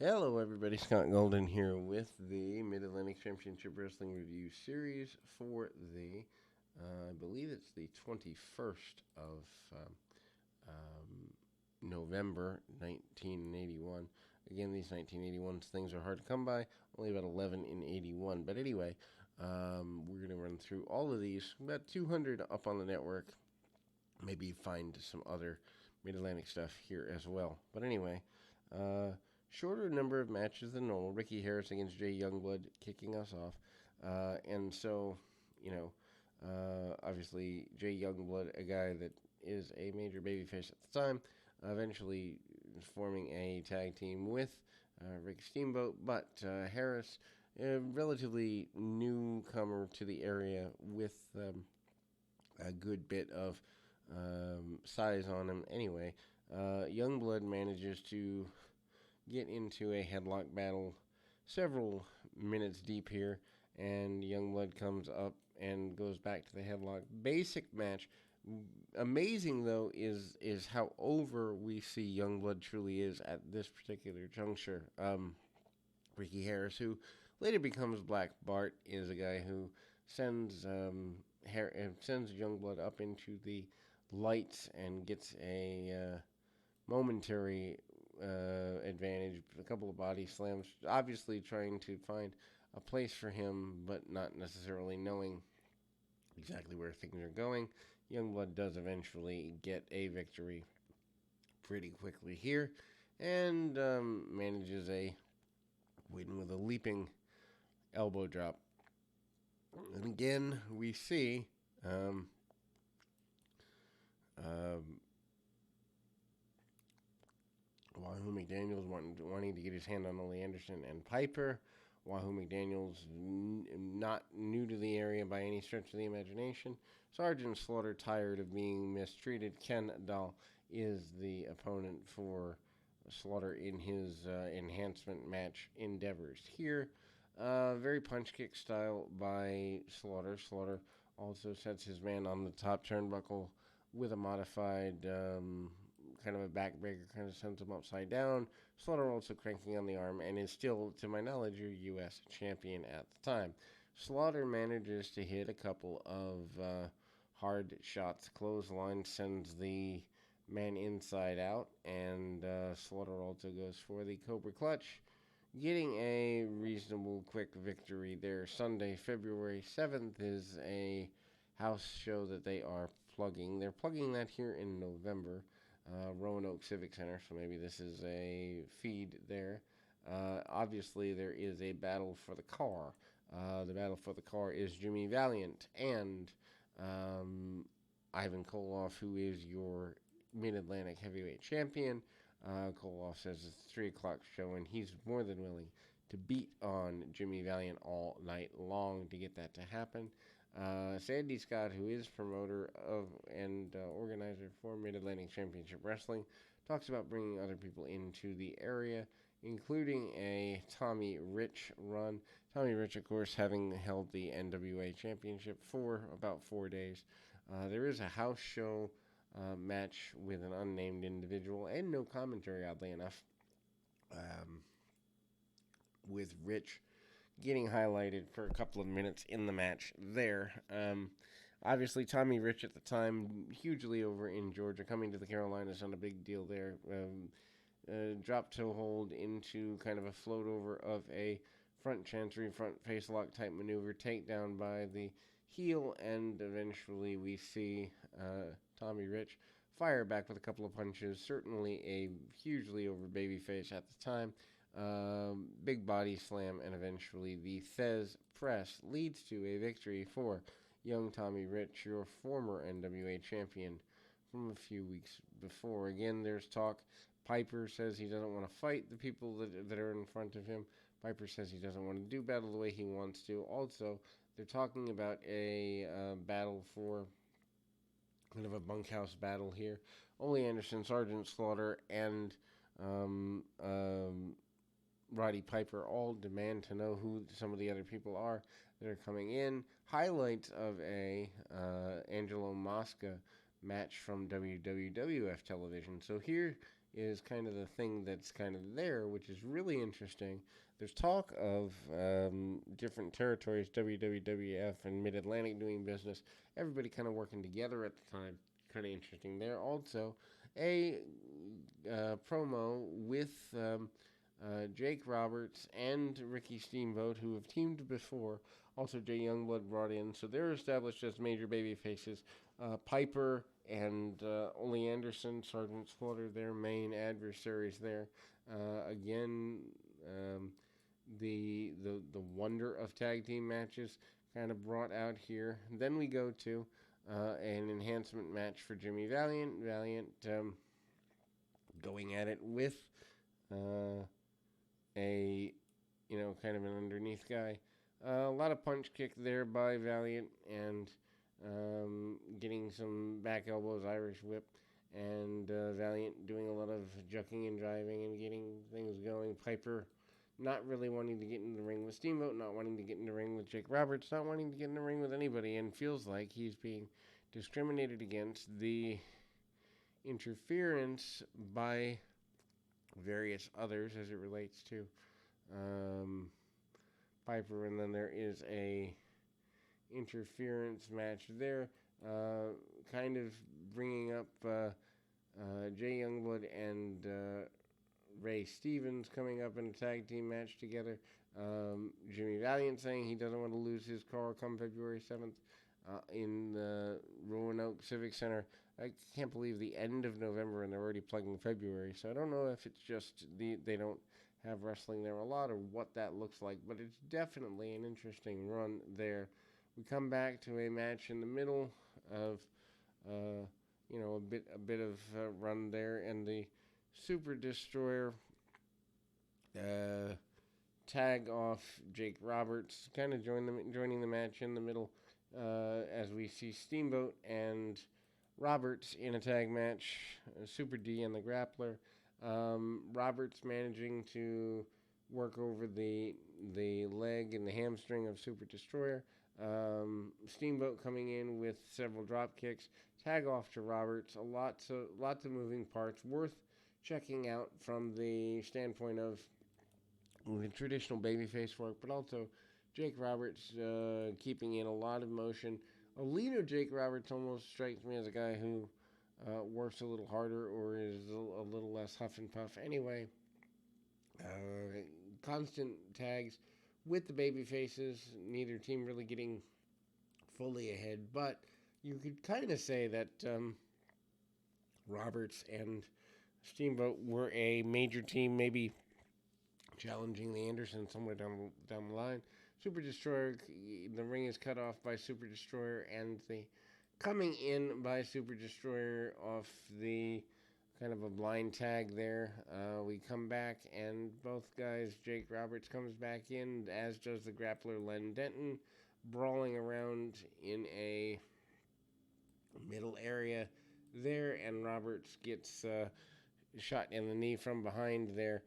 Hello, everybody. Scott Golden here with the Mid Atlantic Championship Wrestling Review Series for I believe it's the 21st of November 1981. Again, these 1981s things are hard to come by, only about 11 in 81. But anyway, we're going to run through all of these, about 200 up on the network, maybe find some other Mid Atlantic stuff here as well. But anyway, shorter number of matches than normal. Ricky Harris against Jay Youngblood kicking us off. And so, you know, obviously Jay Youngblood, a guy that is a major babyface at the time, eventually forming a tag team with Rick Steamboat. But Harris, a relatively newcomer to the area with a good bit of size on him anyway. Youngblood manages to get into a headlock battle several minutes deep here, and Youngblood comes up and goes back to the headlock. Basic match. Amazing though is how over we see Youngblood truly is at this particular juncture. Ricky Harris, who later becomes Black Bart, is a guy who sends sends Youngblood up into the lights and gets a momentary advantage. A couple of body slams, obviously trying to find a place for him, but not necessarily knowing exactly where things are going. Youngblood does eventually get a victory pretty quickly here, and manages a win with a leaping elbow drop. And again, we see um, Wahoo McDaniels wanting to get his hand on Ole Anderson and Piper. Wahoo McDaniels not new to the area by any stretch of the imagination. Sergeant Slaughter tired of being mistreated. Ken Dahl is the opponent for Slaughter in his enhancement match endeavors. Here, very punch kick style by Slaughter. Slaughter also sets his man on the top turnbuckle with a modified kind of a backbreaker, kind of sends him upside down. Slaughter also cranking on the arm and is still, to my knowledge, your U.S. champion at the time. Slaughter manages to hit a couple of hard shots. Clothesline sends the man inside out, and Slaughter also goes for the Cobra Clutch, getting a reasonable quick victory there. Sunday, February 7th is a house show that they are plugging. They're plugging that here in November. Roanoke Civic Center, so maybe this is a feed there. Obviously, there is a battle for the car. The battle for the car is Jimmy Valiant and Ivan Koloff, who is your Mid-Atlantic Heavyweight Champion. Koloff says it's a 3 o'clock show, and he's more than willing to beat on Jimmy Valiant all night long to get that to happen. Sandy Scott, who is promoter of and organizer for Mid-Atlantic Championship Wrestling, talks about bringing other people into the area, including a Tommy Rich run. Tommy Rich, of course, having held the NWA Championship for about 4 days. There is a house show match with an unnamed individual and no commentary, oddly enough, with Rich getting highlighted for a couple of minutes in the match there. Obviously, Tommy Rich at the time, hugely over in Georgia, coming to the Carolinas on a big deal there. Drop toe hold into kind of a float over of a front chancery, front face lock type maneuver, takedown by the heel, and eventually we see Tommy Rich fire back with a couple of punches. Certainly a hugely over babyface at the time. Big body slam, and eventually the Thez press leads to a victory for young Tommy Rich, your former NWA champion from a few weeks before. Again, there's talk. Piper says he doesn't want to fight the people that are in front of him. Piper says he doesn't want to do battle the way he wants to. Also, they're talking about a battle for kind of a bunkhouse battle here. Ole Anderson, Sergeant Slaughter, and Roddy Piper all demand to know who some of the other people are that are coming in. Highlights of a Angelo Mosca match from WWF television. So here is kind of the thing that's kind of there, which is really interesting. There's talk of different territories, WWF and Mid Atlantic doing business, everybody kind of working together at the time. Kind of interesting there. Also, a promo with Jake Roberts and Ricky Steamboat, who have teamed before. Also, Jay Youngblood brought in, so they're established as major baby faces. Piper and Ole Anderson, Sergeant Slaughter, their main adversaries there. Again, the wonder of tag team matches kind of brought out here. Then we go to an enhancement match for Jimmy Valiant. Valiant going at it with a kind of an underneath guy. A lot of punch kick there by Valiant and getting some back elbows, Irish whip, and Valiant doing a lot of jucking and driving and getting things going. Piper not really wanting to get in the ring with Steamboat, not wanting to get in the ring with Jake Roberts, not wanting to get in the ring with anybody, and feels like he's being discriminated against. The interference by various others as it relates to Piper, and then there is a interference match there, kind of bringing up Jay Youngblood and Ray Stevens coming up in a tag team match together. Jimmy Valiant saying he doesn't want to lose his car come February 7th in the Roanoke Civic Center. I can't believe the end of November and they're already plugging February, so I don't know if it's just they don't have wrestling there a lot or what that looks like, but it's definitely an interesting run there. We come back to a match in the middle of a bit of run there, and the Super Destroyer tag off Jake Roberts, kind of joining the match in the middle as we see Steamboat and Roberts in a tag match, Super D and the Grappler. Roberts managing to work over the leg and the hamstring of Super Destroyer. Steamboat coming in with several drop kicks. Tag off to Roberts. Lots of moving parts worth checking out from the standpoint of the traditional babyface work, but also Jake Roberts keeping in a lot of motion. A leader Jake Roberts almost strikes me as a guy who works a little harder or is a little less huff and puff. Anyway, constant tags with the baby faces, neither team really getting fully ahead, but you could kind of say that Roberts and Steamboat were a major team, maybe challenging the Anderson somewhere down the line. Super Destroyer, the ring is cut off by Super Destroyer, and the coming in by Super Destroyer off the kind of a blind tag there. We come back, and both guys, Jake Roberts comes back in, as does the grappler Len Denton, brawling around in a middle area there, and Roberts gets shot in the knee from behind there.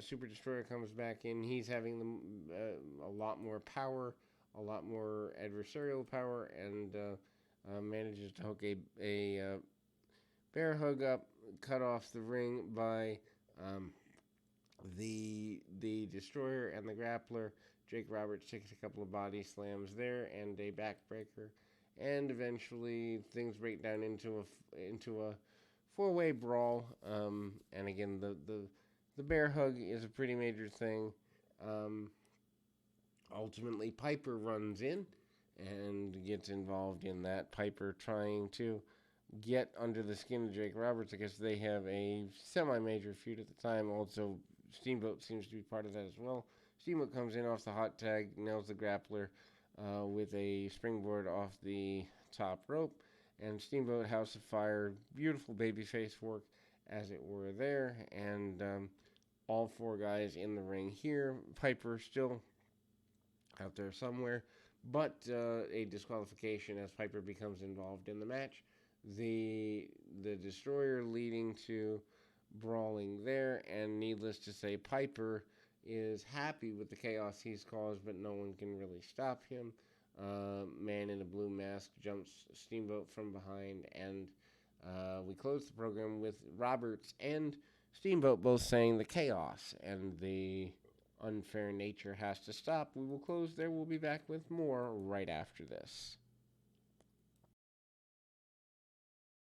Super Destroyer comes back in. He's having a lot more power, a lot more adversarial power, and manages to hook a bear hug up, cut off the ring by the Destroyer and the Grappler. Jake Roberts takes a couple of body slams there and a backbreaker, and eventually things break down into a four-way brawl. And again, the bear hug is a pretty major thing. Ultimately, Piper runs in and gets involved in that. Piper trying to get under the skin of Jake Roberts. I guess they have a semi-major feud at the time. Also, Steamboat seems to be part of that as well. Steamboat comes in off the hot tag, nails the grappler with a springboard off the top rope. And Steamboat House of Fire, beautiful babyface work, as it were there. And all four guys in the ring here. Piper still out there somewhere, but a disqualification as Piper becomes involved in the match. The Destroyer leading to brawling there, and needless to say, Piper is happy with the chaos he's caused, but no one can really stop him. Man in a blue mask jumps Steamboat from behind and We closed the program with Roberts and Steamboat both saying the chaos and the unfair nature has to stop. We will close there. We'll be back with more right after this.